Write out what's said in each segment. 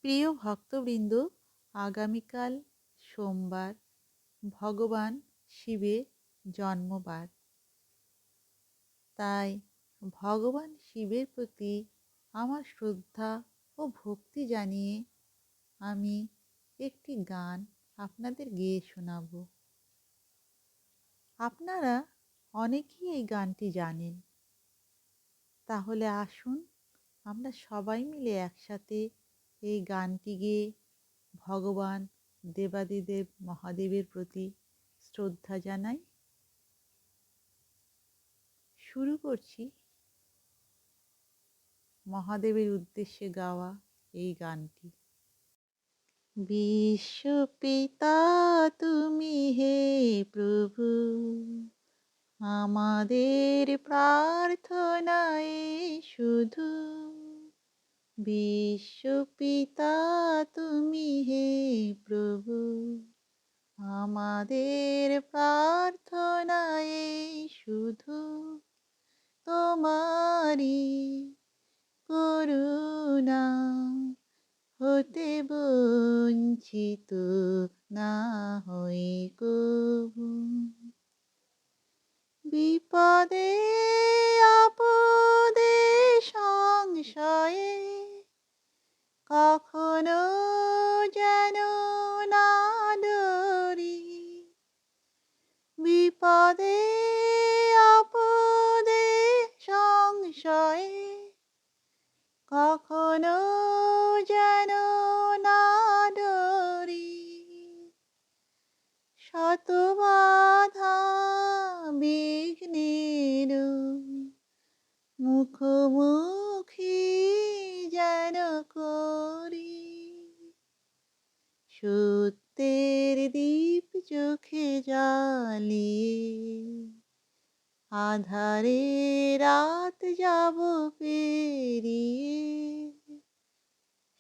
প্রিয় ভক্তবৃন্দ, আগামীকাল সোমবার ভগবান শিবের জন্মবার। তাই ভগবান শিবের প্রতি আমার শ্রদ্ধা ও ভক্তি জানিয়ে আমি একটি গান আপনাদের গেয়ে শোনাব। আপনারা অনেকেই এই গানটি জানেন। তাহলে আসুন আমরা সবাই মিলে একসাথে এই গানটি গেয়ে ভগবান দেবাদিদেব মহাদেবের প্রতি শ্রদ্ধা জানাই। শুরু করছি মহাদেবের উদ্দেশ্যে গাওয়া এই গানটি। বিশ্বপিতা তুমি হে প্রভু, আমাদের প্রার্থনায় শুধু। বিশ্বপিতা তুমি হে প্রভু, আমাদের প্রার্থনায় শুধু তোমারি করুণা হতে বঞ্চিত না হই কবু। বিপদে আপদে সংশয়ে কখনো যেন না ডরি। বিপদে আপদে সংশয়ে কখনো যেন না ডরি। শত বাধা বিঘ্নের মুখোমুখি যেন করি। সত্যের দীপ চোখে জ্বালিয়ে আধারে রাত যাব পেরিয়ে।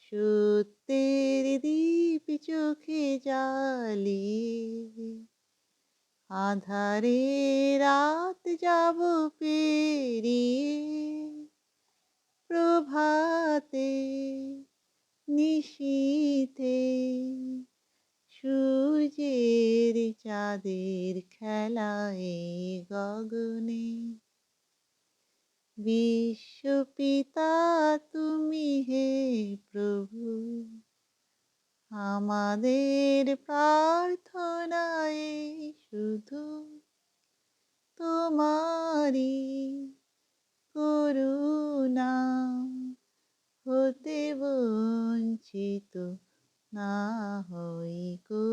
সত্যের দীপ চোখে জ্বালিয়ে আধারে রাত যাব পেরিয়ে। প্রভাতে নিশীথে সূর্যের চাঁদের খেলায় গগনে। বিশ্বপিতা তুমি হে প্রভু, আমাদের প্রার্থনায় শুধু তোমারি করুণা হতে বঞ্চিত না হই কো।